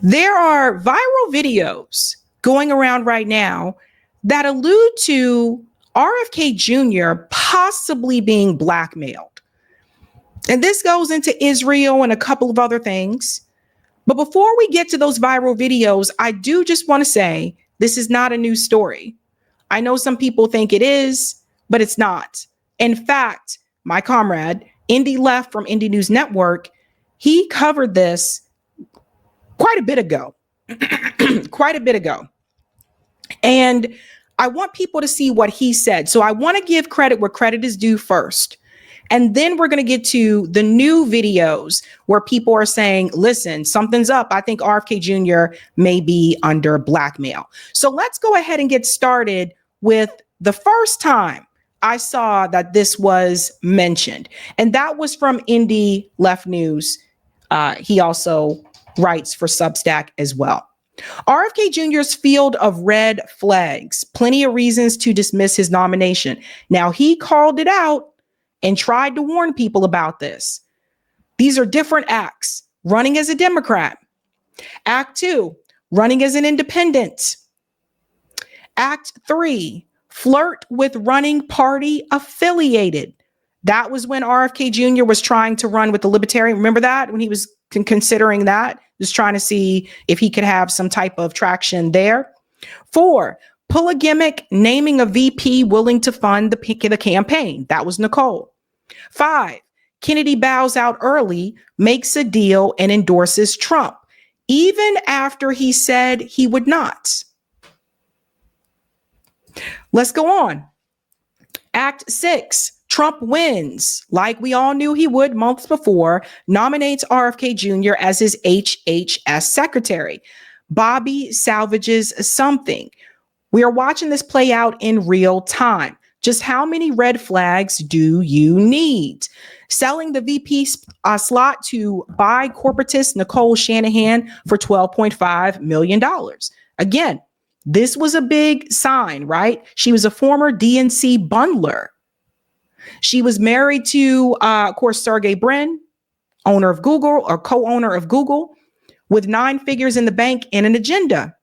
There are viral videos going around right now that allude to RFK Jr. possibly being blackmailed. And this goes into Israel and a couple of other things. But before we get to those viral videos, I do just want to say this is not a news story. I know some people think it is, but it's not. In fact, my comrade, Indy Left from Indie News Network, he covered this quite a bit ago. And I want people to see what he said. So I want to give credit where credit is due first. And then we're going to get to the new videos where people are saying, listen, something's up. I think RFK Jr. may be under blackmail. So let's go ahead and get started with the first time I saw that this was mentioned. And that was from Indie Left News. He also writes for Substack as well. RFK Jr.'s field of red flags, plenty of reasons to dismiss his nomination. Now, he called it out and tried to warn people about this. These are different acts. Running as a Democrat. Act 2, running as an independent. Act 3, flirt with running party affiliated. That was when RFK Jr. was trying to run with the Libertarian. Remember that? When he was considering that, just trying to see if he could have some type of traction there. 4, pull a gimmick, naming a VP willing to fund the campaign. That was Nicole. 5, Kennedy bows out early, makes a deal, and endorses Trump, even after he said he would not. Let's go on. Act 6, Trump wins, like we all knew he would months before, nominates RFK Jr. as his HHS secretary. Bobby salvages something. We are watching this play out in real time. Just how many red flags do you need? Selling the VP slot to buy corporatist Nicole Shanahan for $12.5 million. Again, this was a big sign, right? She was a former DNC bundler. She was married to, of course, Sergey Brin, owner of Google or co-owner of Google, with 9 figures in the bank and an agenda.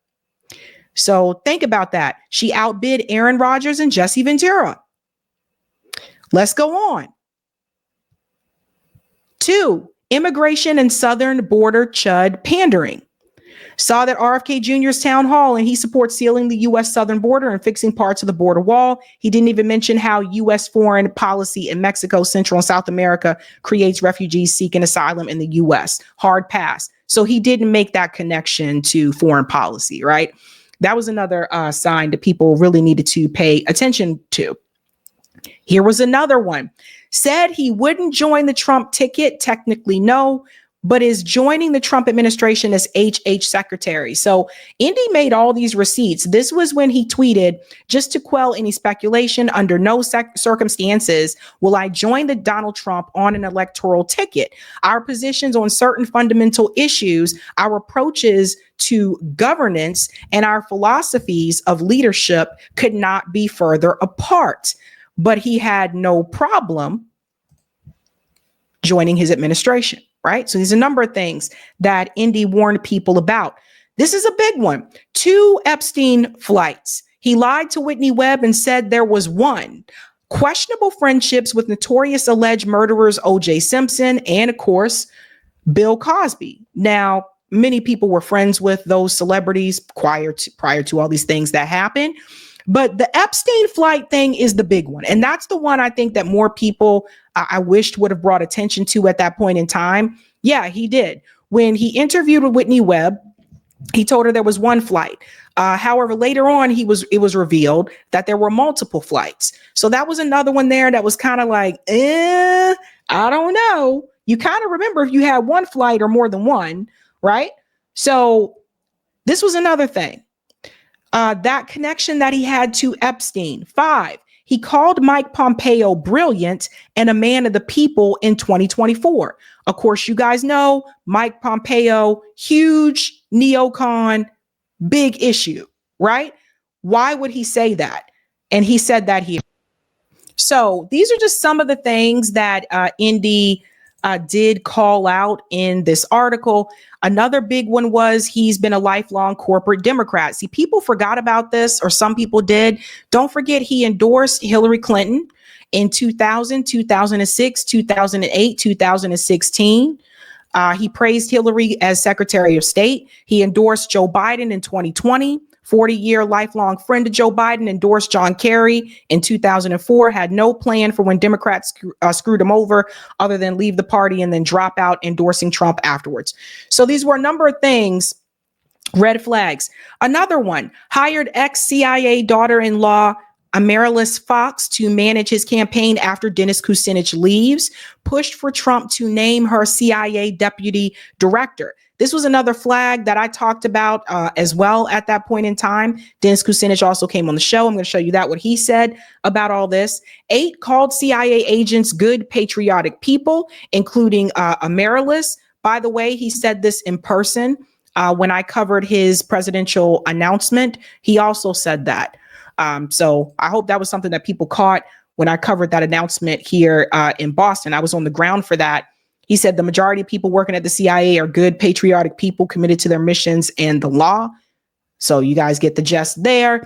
So think about that. She outbid Aaron Rodgers and Jesse Ventura. Let's go on. 2, immigration and southern border chud pandering. Saw that RFK Jr.'s town hall and he supports sealing the U.S. southern border and fixing parts of the border wall. He didn't even mention how U.S. foreign policy in Mexico, Central and South America creates refugees seeking asylum in the U.S. Hard pass. So he didn't make that connection to foreign policy, right? That was another sign that people really needed to pay attention to. Here was another one. Said he wouldn't join the Trump ticket. Technically, no, but is joining the Trump administration as HH secretary. So Indy made all these receipts. This was when he tweeted, just to quell any speculation, under no circumstances will I join the Donald Trump on an electoral ticket. Our positions on certain fundamental issues, our approaches to governance, and our philosophies of leadership could not be further apart. But he had no problem joining his administration. Right? So there's a number of things that Indy warned people about. This is a big one. 2 Epstein flights. He lied to Whitney Webb and said there was one. Questionable friendships with notorious alleged murderers O.J. Simpson and, of course, Bill Cosby. Now, many people were friends with those celebrities prior to all these things that happened. But the Epstein flight thing is the big one. And that's the one I think that more people I wished would have brought attention to at that point in time. Yeah, he did. When he interviewed with Whitney Webb, he told her there was one flight. However, later on, it was revealed that there were multiple flights. So that was another one there that was kind of like, I don't know. You kind of remember if you had one flight or more than one, right? So this was another thing. That connection that he had to Epstein. 5, he called Mike Pompeo brilliant and a man of the people in 2024. Of course, you guys know Mike Pompeo, huge neocon, big issue, right? Why would he say that? And he said that here. So these are just some of the things that Indy did call out in this article. Another big one was he's been a lifelong corporate Democrat. See, people forgot about this, or some people did. Don't forget he endorsed Hillary Clinton in 2000, 2006, 2008, 2016. He praised Hillary as Secretary of State. He endorsed Joe Biden in 2020. 40-year lifelong friend of Joe Biden, endorsed John Kerry in 2004, had no plan for when Democrats screwed him over other than leave the party and then drop out, endorsing Trump afterwards. So these were a number of things, red flags. Another one, hired ex-CIA daughter-in-law Amaryllis Fox to manage his campaign after Dennis Kucinich leaves, pushed for Trump to name her CIA deputy director. This was another flag that I talked about as well at that point in time. Dennis Kucinich also came on the show. I'm going to show you what he said about all this. 8 called CIA agents good, patriotic people, including Amaryllis. By the way, he said this in person when I covered his presidential announcement. He also said that. So I hope that was something that people caught when I covered that announcement here in Boston. I was on the ground for that. He said the majority of people working at the CIA are good, patriotic people committed to their missions and the law. So you guys get the gist there.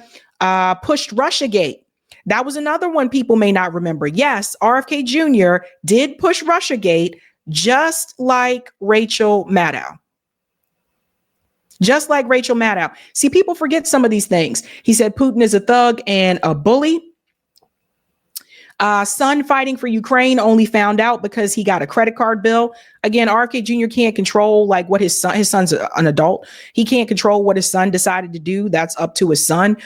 Pushed Russiagate. That was another one people may not remember. Yes, RFK Jr. did push Russiagate, just like Rachel Maddow. Just like Rachel Maddow. See, people forget some of these things. He said Putin is a thug and a bully. Son fighting for Ukraine, only found out because he got a credit card bill. Again, RFK Jr. can't control like what his son's an adult. He can't control what his son decided to do. That's up to his son.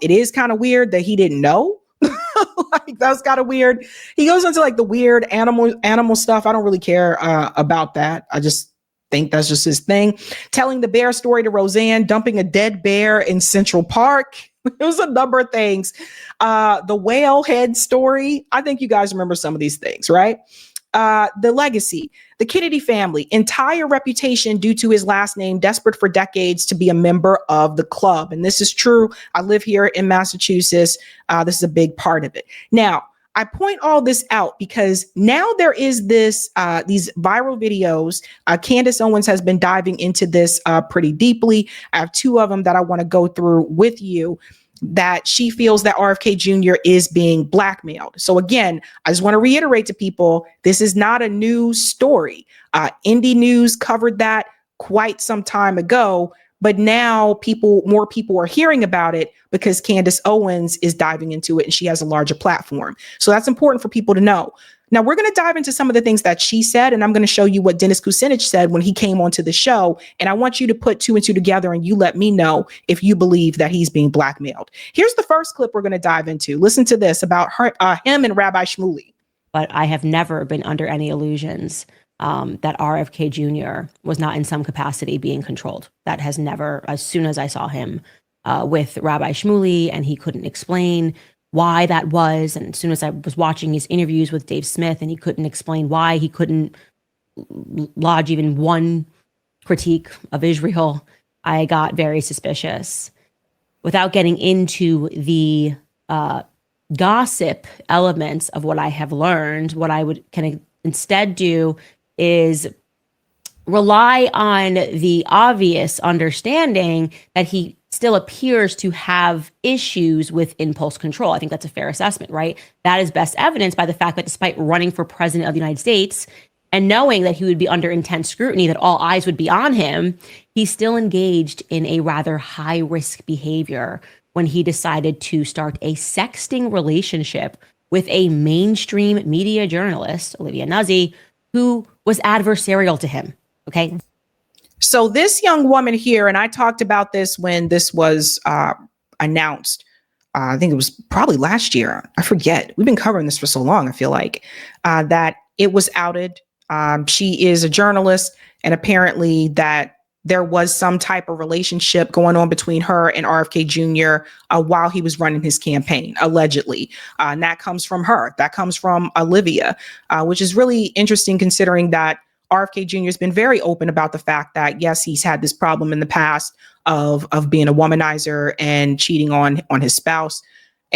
It is kind of weird that he didn't know. Like, that's kind of weird. He goes into like the weird animal stuff. I don't really care about that. I just think that's just his thing. Telling the bear story to Roseanne, dumping a dead bear in Central Park. It was a number of things. The whale head story. I think you guys remember some of these things, right? The legacy, the Kennedy family, entire reputation due to his last name, desperate for decades to be a member of the club. And this is true. I live here in Massachusetts. This is a big part of it. Now, I point all this out because now there is this these viral videos. Candace Owens has been diving into this pretty deeply. I have 2 of them that I want to go through with you, that she feels that RFK Jr. is being blackmailed. So again, I just want to reiterate to people, this is not a new story. Indie News covered that quite some time ago. But now more people are hearing about it because Candace Owens is diving into it and she has a larger platform. So that's important for people to know. Now we're going to dive into some of the things that she said, and I'm going to show you what Dennis Kucinich said when he came onto the show. And I want you to put 2 and 2 together and you let me know if you believe that he's being blackmailed. Here's the first clip we're going to dive into. Listen to this about him and Rabbi Shmuley. But I have never been under any illusions that RFK Jr. was not in some capacity being controlled. That has never, as soon as I saw him with Rabbi Shmuley and he couldn't explain why that was, and as soon as I was watching his interviews with Dave Smith and he couldn't explain why he couldn't lodge even one critique of Israel, I got very suspicious. Without getting into the gossip elements of what I have learned, what I would kind of instead do is rely on the obvious understanding that he still appears to have issues with impulse control. I think that's a fair assessment, right? That is best evidenced by the fact that despite running for president of the United States and knowing that he would be under intense scrutiny, that all eyes would be on him, he still engaged in a rather high-risk behavior when he decided to start a sexting relationship with a mainstream media journalist, Olivia Nuzzi, who was adversarial to him. Okay. So this young woman here, and I talked about this when this was announced. I think it was probably last year. I forget. We've been covering this for so long. I feel like that it was outed. She is a journalist, and apparently that there was some type of relationship going on between her and RFK Jr. While he was running his campaign, allegedly. And that comes from her. That comes from Olivia, which is really interesting considering that RFK Jr. has been very open about the fact that, yes, he's had this problem in the past of being a womanizer and cheating on his spouse.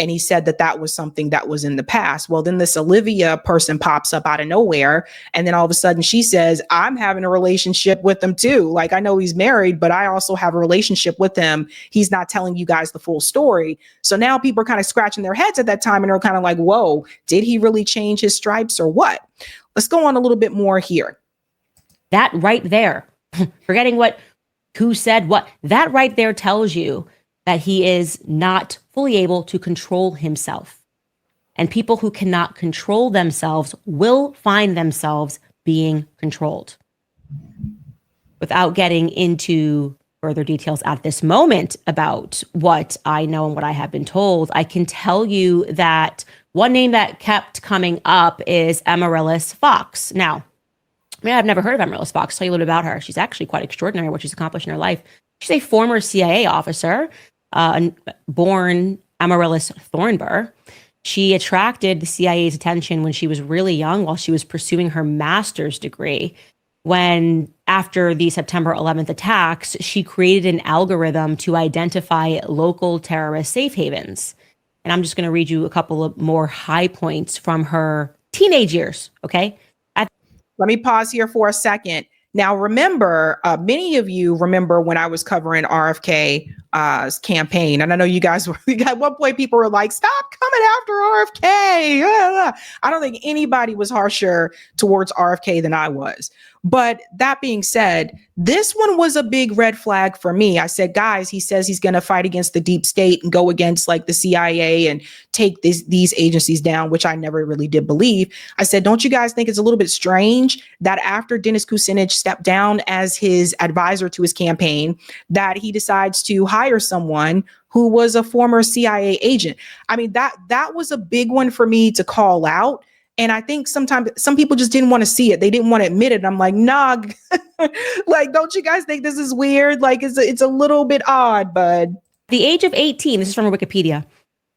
And he said that that was something that was in the past. Well, then this Olivia person pops up out of nowhere. And then all of a sudden she says, I'm having a relationship with him too. Like, I know he's married, but I also have a relationship with him. He's not telling you guys the full story. So now people are kind of scratching their heads at that time and are kind of like, whoa, did he really change his stripes or what? Let's go on a little bit more here. That right there, forgetting who said what, that right there tells you that he is not fully able to control himself. And people who cannot control themselves will find themselves being controlled. Without getting into further details at this moment about what I know and what I have been told, I can tell you that one name that kept coming up is Amaryllis Fox. Now, I've never heard of Amaryllis Fox. I'll tell you a little bit about her. She's actually quite extraordinary what she's accomplished in her life. She's a former CIA officer, born Amaryllis Thornburg. She attracted the CIA's attention when she was really young, while she was pursuing her master's degree. When, after the September 11th attacks, she created an algorithm to identify local terrorist safe havens. And I'm just going to read you a couple of more high points from her teenage years, okay? Let me pause here for a second. Now, remember, many of you remember when I was covering RFK's campaign. And I know you guys were, at one point, people were like, stop coming after RFK. I don't think anybody was harsher towards RFK than I was. But that being said, this one was a big red flag for me. I said, guys, he says he's going to fight against the deep state and go against like the CIA and take these agencies down, which I never really did believe. I said, don't you guys think it's a little bit strange that after Dennis Kucinich stepped down as his advisor to his campaign, that he decides to hire someone who was a former CIA agent? I mean, that was a big one for me to call out. And I think sometimes some people just didn't want to see it. They didn't want to admit it. And I'm like, nah, like, don't you guys think this is weird? Like, it's a little bit odd, bud. At the age of 18, this is from Wikipedia.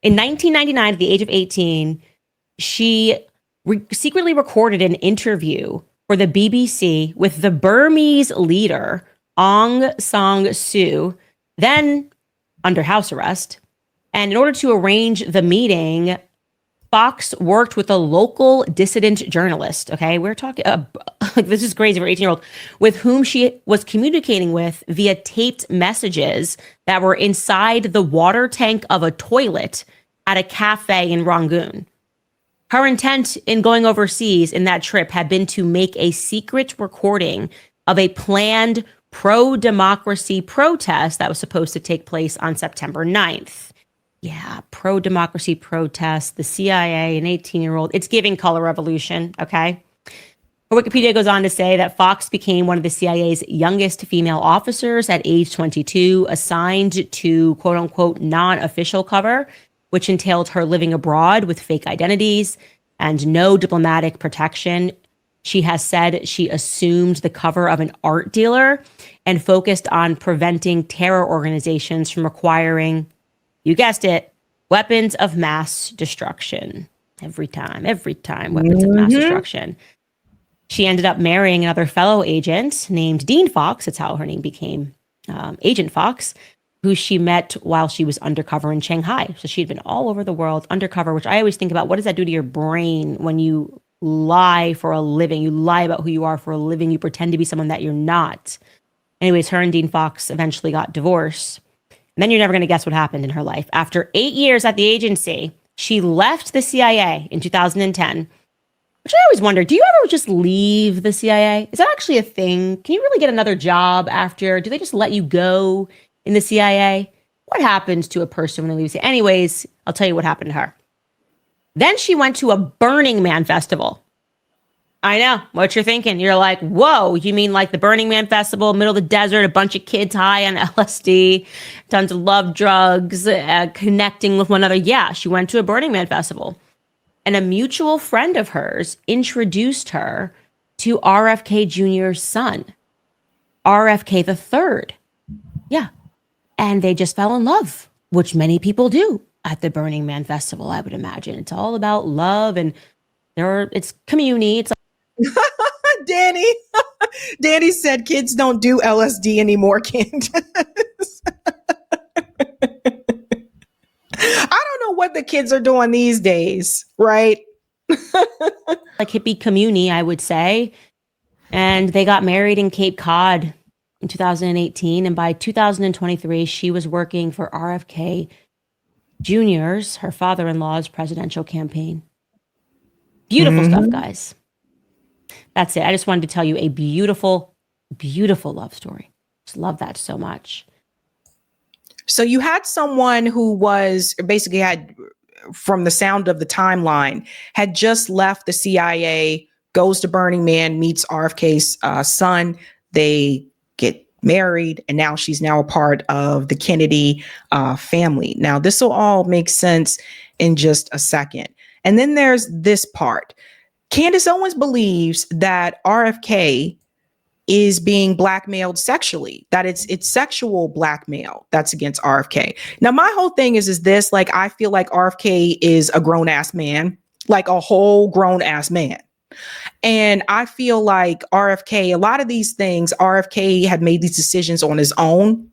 In 1999, at the age of 18, she secretly recorded an interview for the BBC with the Burmese leader, Aung San Suu, then under house arrest. And in order to arrange the meeting, Fox worked with a local dissident journalist. Okay, we're talking, this is crazy for an 18-year-old, with whom she was communicating with via taped messages that were inside the water tank of a toilet at a cafe in Rangoon. Her intent in going overseas in that trip had been to make a secret recording of a planned pro-democracy protest that was supposed to take place on September 9th. Yeah, pro-democracy protest, the CIA, an 18-year-old. It's giving color revolution, okay? Wikipedia goes on to say that Fox became one of the CIA's youngest female officers at age 22, assigned to quote-unquote non-official cover, which entailed her living abroad with fake identities and no diplomatic protection. She has said she assumed the cover of an art dealer and focused on preventing terror organizations from acquiring, you guessed it, weapons of mass destruction. Every time, weapons of mass destruction. She ended up marrying another fellow agent named Dean Fox. That's how her name became Agent Fox, who she met while she was undercover in Shanghai. So she'd been all over the world undercover, which I always think about, what does that do to your brain when you lie for a living? You lie about who you are for a living. You pretend to be someone that you're not. Anyways, her and Dean Fox eventually got divorced. And then you're never going to guess what happened in her life. After 8 years at the agency, she left the CIA in 2010, which I always wonder, do you ever just leave the CIA? Is that actually a thing? Can you really get another job after? Do they just let you go in the CIA? What happens to a person when they leave the CIA? Anyways, I'll tell you what happened to her. Then she went to a Burning Man festival. I know what you're thinking. You're like, whoa, you mean like the Burning Man festival, middle of the desert, a bunch of kids high on LSD, tons of love drugs, connecting with one another. Yeah, she went to a Burning Man festival. And a mutual friend of hers introduced her to RFK Jr.'s son, RFK the Third. Yeah. And they just fell in love, which many people do at the Burning Man festival, I would imagine. It's all about love and it's community. It's like, Danny said kids don't do LSD anymore, Candace. I don't know what the kids are doing these days, right? Like hippie communi, I would say. And they got married in Cape Cod in 2018. And by 2023, she was working for RFK Jr.'s, her father-in-law's presidential campaign. Beautiful stuff, guys. That's it. I just wanted to tell you a beautiful, beautiful love story. Just love that so much. So you had someone who was basically had, from the sound of the timeline, had just left the CIA, goes to Burning Man, meets RFK's son. They get married, and now she's now a part of the Kennedy family. Now, this will all make sense in just a second. And then there's this part. Candace Owens believes that RFK is being blackmailed sexually, that it's sexual blackmail that's against RFK. Now, my whole thing is this, like, I feel like RFK is a grown ass man, like a whole grown ass man. And I feel like RFK, a lot of these things, RFK had made these decisions on his own,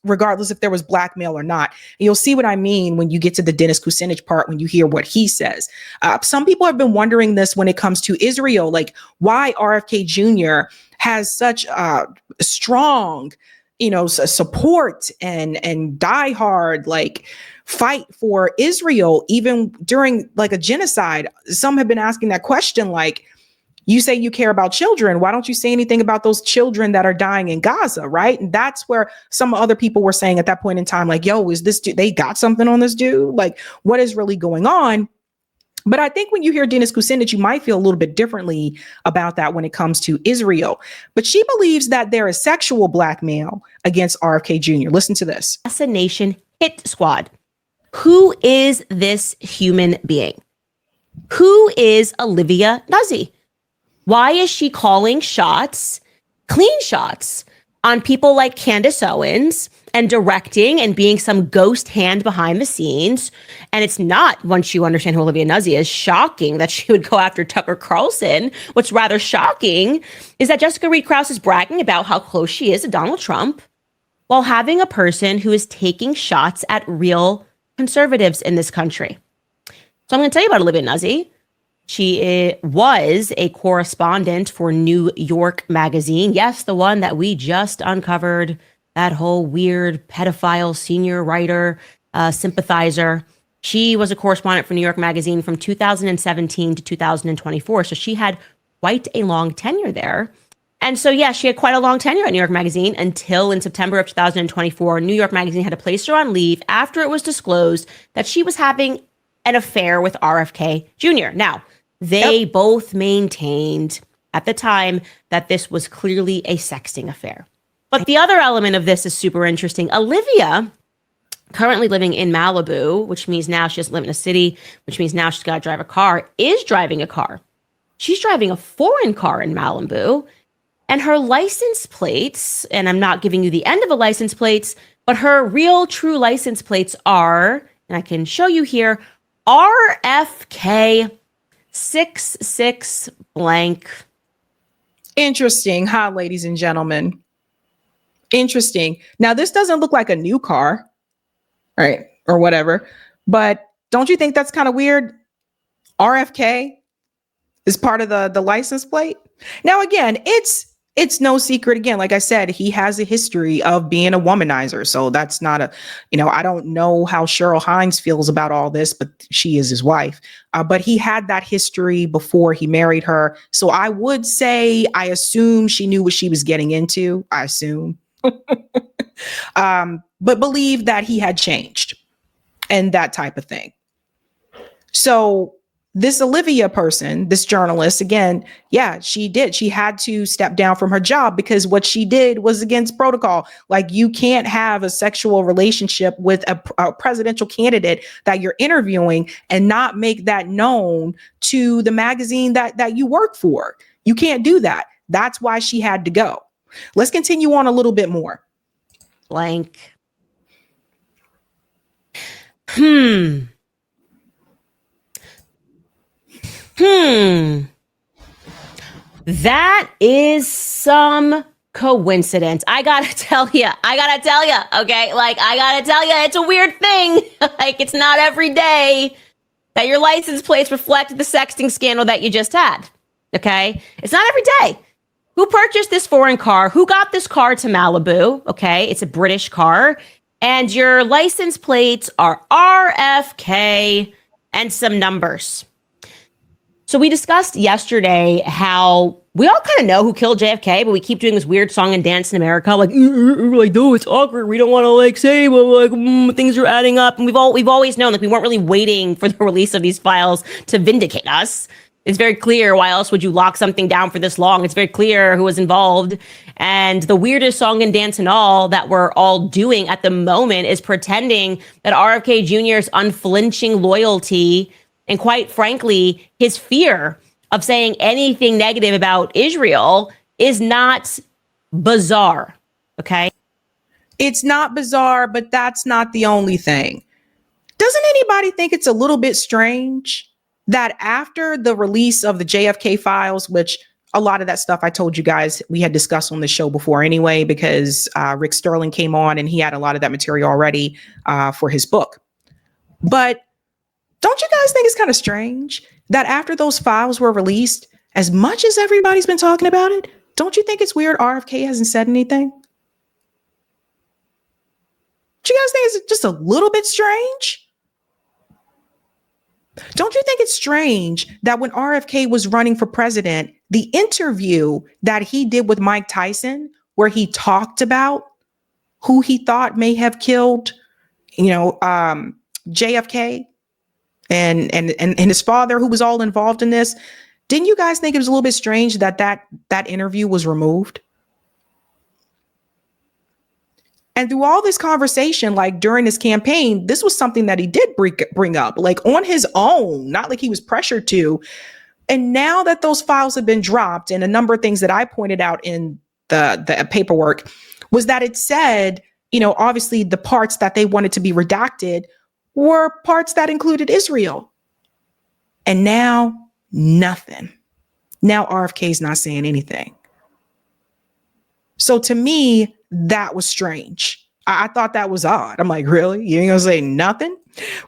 regardless if there was blackmail or not. And you'll see what I mean when you get to the Dennis Kucinich part, when you hear what he says. Some people have been wondering this when it comes to Israel, like why RFK Jr. has such strong, support and diehard, like, fight for Israel, even during like a genocide. Some have been asking that question, like, you say you care about children. Why don't you say anything about those children that are dying in Gaza, right? And that's where some other people were saying at that point in time, like, yo, is this dude, they got something on this dude? Like, what is really going on? But I think when you hear Dennis Kucinich, you might feel a little bit differently about that when it comes to Israel. But she believes that there is sexual blackmail against RFK Jr. Listen to this. Assassination hit squad. Who is this human being? Who is Olivia Nuzzi? Why is she calling shots, clean shots, on people like Candace Owens and directing and being some ghost hand behind the scenes? And it's not, once you understand who Olivia Nuzzi is, shocking that she would go after Tucker Carlson. What's rather shocking is that Jessica Reed Krause is bragging about how close she is to Donald Trump while having a person who is taking shots at real conservatives in this country. So I'm going to tell you about Olivia Nuzzi. She was a correspondent for New York Magazine. Yes, the one that we just uncovered, that whole weird pedophile senior writer sympathizer. She was a correspondent for New York Magazine from 2017 to 2024. So she had quite a long tenure there. And so, yeah, she had quite a long tenure at New York Magazine until in September of 2024, New York Magazine had to place her on leave after it was disclosed that she was having an affair with RFK Jr. Now, they both maintained at the time that this was clearly a sexting affair. But the other element of this is super interesting. Olivia, currently living in Malibu, which means now she doesn't live in a city, which means now she's got to drive a car, is driving a car. She's driving a foreign car in Malibu. And her license plates, and I'm not giving you the end of a license plates, but her real true license plates are, and I can show you here, RFK 66 blank. Interesting, huh, ladies and gentlemen? Interesting. Now, this doesn't look like a new car, right? Or whatever. But don't you think that's kind of weird? RFK is part of the license plate. Now, again, it's no secret. Again, like I said, he has a history of being a womanizer. So that's not I don't know how Cheryl Hines feels about all this, but she is his wife. But he had that history before he married her. So I would say, I assume she knew what she was getting into. I assume. But believe that he had changed and that type of thing. So this Olivia person, this journalist, again, yeah, she did. She had to step down from her job because what she did was against protocol. Like, you can't have a sexual relationship with a presidential candidate that you're interviewing and not make that known to the magazine that you work for. You can't do that. That's why she had to go. Let's continue on a little bit more. Blank. That is some coincidence. I gotta tell you, okay? Like, I gotta tell you, it's a weird thing. Like, it's not every day that your license plates reflect the sexting scandal that you just had, okay? It's not every day. Who purchased this foreign car? Who got this car to Malibu? Okay, it's a British car. And your license plates are RFK and some numbers. So we discussed yesterday how we all kind of know who killed JFK, but we keep doing this weird song and dance in America, like no, it's awkward. We don't want to like say, but like things are adding up. And we've always known, like, we weren't really waiting for the release of these files to vindicate us. It's very clear. Why else would you lock something down for this long? It's very clear who was involved. And the weirdest song and dance and all that we're all doing at the moment is pretending that RFK Jr.'s unflinching loyalty and, quite frankly, his fear of saying anything negative about Israel is not bizarre. Okay? It's not bizarre, but that's not the only thing. Doesn't anybody think it's a little bit strange that after the release of the JFK files, which a lot of that stuff I told you guys we had discussed on the show before anyway, because Rick Sterling came on and he had a lot of that material already for his book. But don't you guys think it's kind of strange that after those files were released, as much as everybody's been talking about it, don't you think it's weird RFK hasn't said anything? Do you guys think it's just a little bit strange? Don't you think it's strange that when RFK was running for president, the interview that he did with Mike Tyson, where he talked about who he thought may have killed, JFK and his father, who was all involved in this, didn't you guys think it was a little bit strange that interview was removed? And through all this conversation, like during his campaign, this was something that he did bring up, like on his own, not like he was pressured to. And now that those files have been dropped, and a number of things that I pointed out in the paperwork was that it said, obviously the parts that they wanted to be redacted were parts that included Israel. And now nothing. Now RFK's not saying anything. So to me, that was strange. I thought that was odd. I'm like, really? You ain't gonna say nothing?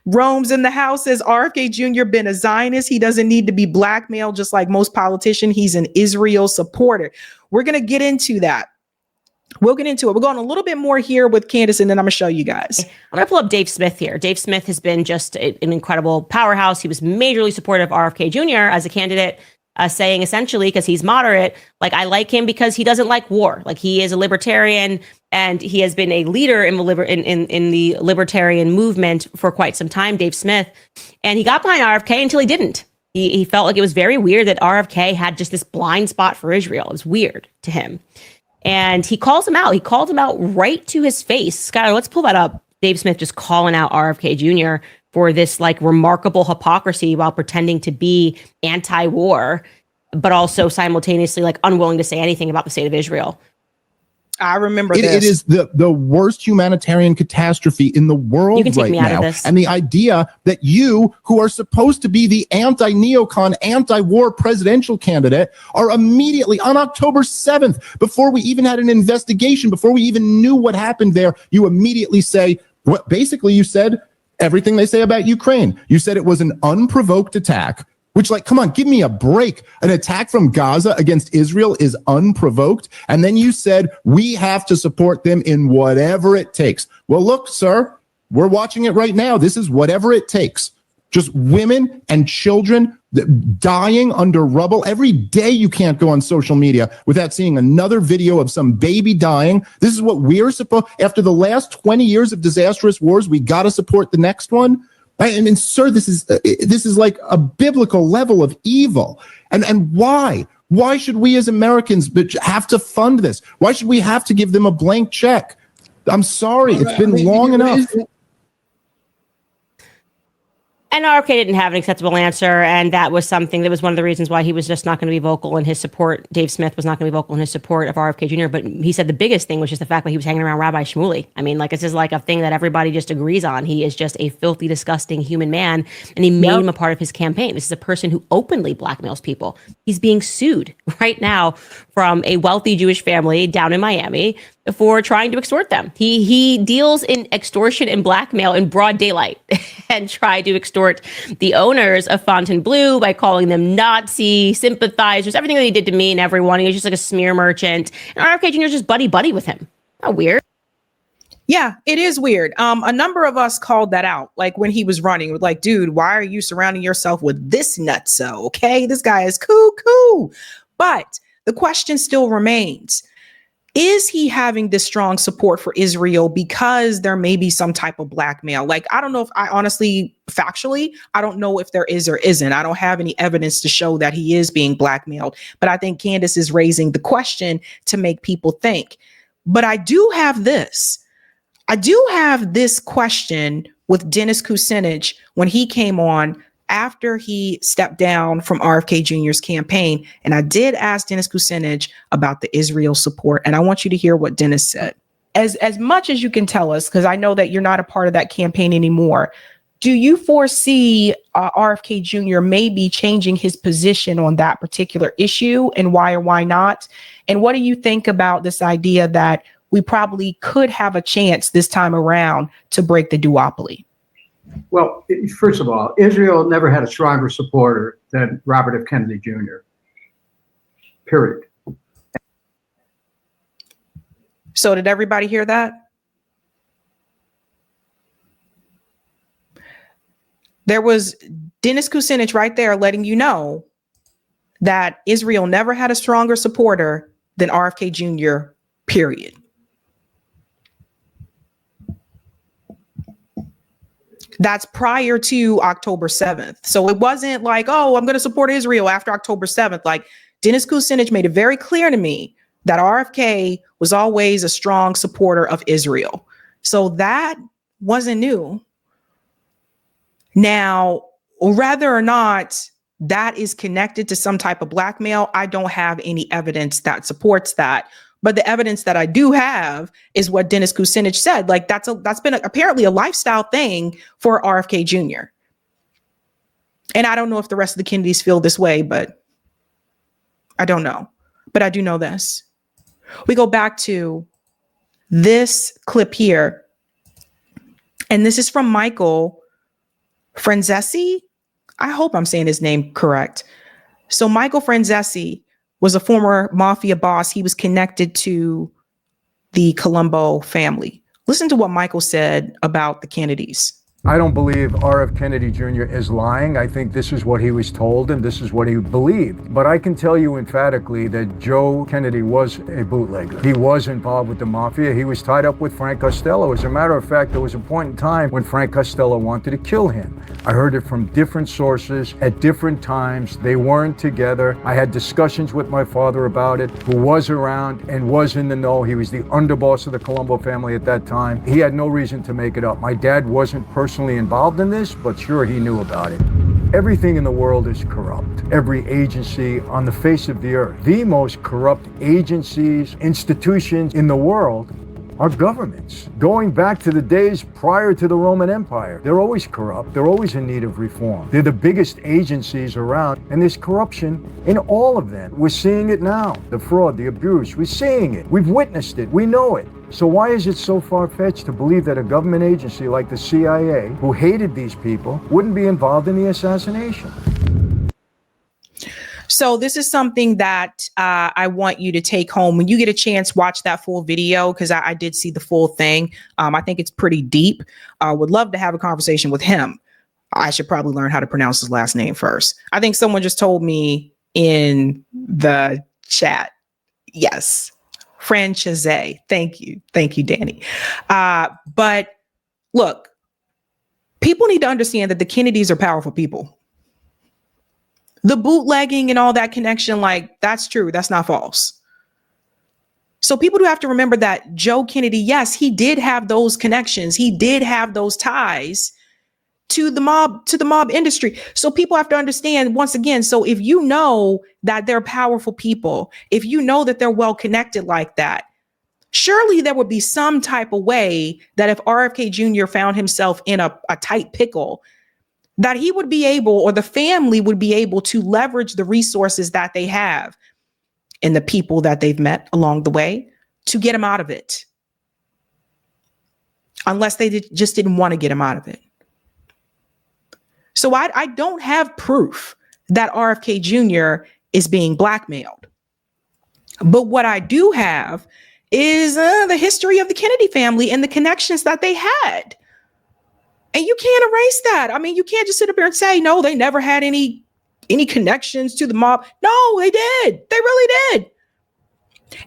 Rome's in the house, says RFK Jr. been a Zionist. He doesn't need to be blackmailed just like most politicians. He's an Israel supporter. We're gonna get into that. We'll get into it. We're going a little bit more here with Candace, and then I'm going to show you guys. I'm going to pull up Dave Smith here. Dave Smith has been just an incredible powerhouse. He was majorly supportive of RFK Jr. as a candidate, saying essentially, because he's moderate, like, I like him because he doesn't like war. Like, he is a libertarian, and he has been a leader in the libertarian movement for quite some time, Dave Smith. And he got behind RFK until he didn't. He felt like it was very weird that RFK had just this blind spot for Israel. It was weird to him. And he calls him out. He called him out right to his face. Skylar, let's pull that up. Dave Smith just calling out RFK Jr. for this like remarkable hypocrisy while pretending to be anti-war, but also simultaneously like unwilling to say anything about the state of Israel. I remember this. It is the worst humanitarian catastrophe in the world right now. And the idea that you, who are supposed to be the anti-neocon, anti-war presidential candidate, are immediately on October 7th, before we even had an investigation, before we even knew what happened there, you immediately say, what basically you said everything they say about Ukraine. You said it was an unprovoked attack. Which, like, come on, give me a break. An attack from Gaza against Israel is unprovoked. And then you said, we have to support them in whatever it takes. Well, look, sir, we're watching it right now. This is whatever it takes. Just women and children dying under rubble. Every day you can't go on social media without seeing another video of some baby dying. This is what we're supposed, after the last 20 years of disastrous wars, we got to support the next one. I mean, sir, this is like a biblical level of evil. And why? Why should we as Americans have to fund this? Why should we have to give them a blank check? I'm sorry. It's been long enough. And RFK didn't have an acceptable answer. And that was something that was one of the reasons why he was just not going to be vocal in his support. Dave Smith was not going to be vocal in his support of RFK Jr. But he said the biggest thing was just the fact that he was hanging around Rabbi Shmuley. I mean, like, this is like a thing that everybody just agrees on. He is just a filthy, disgusting human man. And he made him a part of his campaign. This is a person who openly blackmails people. He's being sued right now from a wealthy Jewish family down in Miami for trying to extort them. He deals in extortion and blackmail in broad daylight and tried to extort the owners of Fontainebleau by calling them Nazi sympathizers, everything that he did to me and everyone. He was just like a smear merchant. And RFK Jr. is just buddy with him. How weird. Yeah, it is weird. A number of us called that out, like when he was running, with like, dude, why are you surrounding yourself with this nutso? Okay, this guy is cuckoo. But the question still remains. Is he having this strong support for Israel because there may be some type of blackmail? Like, I don't know if I honestly, factually, I don't know if there is or isn't. I don't have any evidence to show that he is being blackmailed. But I think Candace is raising the question to make people think. But I do have this. I do have this question with Dennis Kucinich when he came on after he stepped down from RFK Jr.'s campaign. And I did ask Dennis Kucinich about the Israel support. And I want you to hear what Dennis said. As much as you can tell us, because I know that you're not a part of that campaign anymore, do you foresee RFK Jr. maybe changing his position on that particular issue, and why or why not? And what do you think about this idea that we probably could have a chance this time around to break the duopoly? Well, first of all, Israel never had a stronger supporter than Robert F. Kennedy Jr., period. So did everybody hear that? There was Dennis Kucinich right there letting you know that Israel never had a stronger supporter than RFK Jr., period. That's prior to October 7th. So it wasn't like, oh, I'm going to support Israel after October 7th. Like, Dennis Kucinich made it very clear to me that RFK was always a strong supporter of Israel. So that wasn't new. Now, whether or not that is connected to some type of blackmail, I don't have any evidence that supports that. But the evidence that I do have is what Dennis Kucinich said. Like, that's been apparently a lifestyle thing for RFK Jr. And I don't know if the rest of the Kennedys feel this way, but I don't know. But I do know this. We go back to this clip here. And this is from Michael Franzesi. I hope I'm saying his name correct. So Michael Franzesi was a former mafia boss. He was connected to the Colombo family. Listen to what Michael said about the Kennedys. I don't believe R.F. Kennedy Jr. is lying. I think this is what he was told and this is what he believed. But I can tell you emphatically that Joe Kennedy was a bootlegger. He was involved with the mafia. He was tied up with Frank Costello. As a matter of fact, there was a point in time when Frank Costello wanted to kill him. I heard it from different sources at different times. They weren't together. I had discussions with my father about it, who was around and was in the know. He was the underboss of the Colombo family at that time. He had no reason to make it up. My dad wasn't personally involved in this, but sure, he knew about it. Everything in the world is corrupt. Every agency on the face of the earth. The most corrupt agencies, institutions in the world are governments. Going back to the days prior to the Roman Empire, they're always corrupt. They're always in need of reform. They're the biggest agencies around, and there's corruption in all of them. We're seeing it now. The fraud, the abuse, we're seeing it. We've witnessed it. We know it. So why is it so far-fetched to believe that a government agency like the CIA, who hated these people, wouldn't be involved in the assassination? So this is something that I want you to take home. When you get a chance, watch that full video, because I did see the full thing. I think it's pretty deep. I would love to have a conversation with him. I should probably learn how to pronounce his last name first. I think someone just told me in the chat. Yes. Franchise. Thank you. Thank you, Danny. But look, people need to understand that the Kennedys are powerful people. The bootlegging and all that connection, like, that's true. That's not false. So people do have to remember that Joe Kennedy, yes, he did have those connections. He did have those ties to the mob industry. So people have to understand once again. So if you know that they're powerful people, if you know that they're well connected like that, surely there would be some type of way that if RFK Jr. found himself in a tight pickle, that he would be able, or the family would be able to leverage the resources that they have and the people that they've met along the way to get him out of it. Unless they just didn't want to get him out of it. So I don't have proof that RFK Jr. is being blackmailed. But what I do have is the history of the Kennedy family and the connections that they had. And you can't erase that. I mean, you can't just sit up here and say, no, they never had any connections to the mob. No, they did. They really did.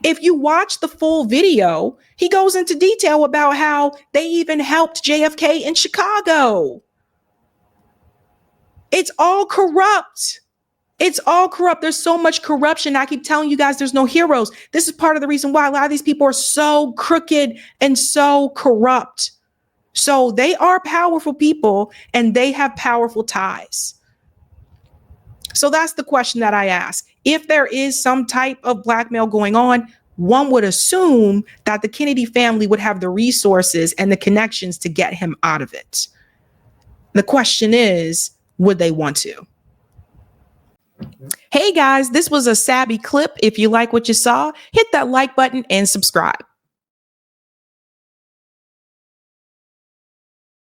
If you watch the full video, he goes into detail about how they even helped JFK in Chicago. It's all corrupt. It's all corrupt. There's so much corruption. I keep telling you guys, there's no heroes. This is part of the reason why a lot of these people are so crooked and so corrupt. So they are powerful people and they have powerful ties. So that's the question that I ask. If there is some type of blackmail going on, one would assume that the Kennedy family would have the resources and the connections to get him out of it. The question is, would they want to? Hey guys, this was a Sabby clip. If you like what you saw, hit that like button and subscribe.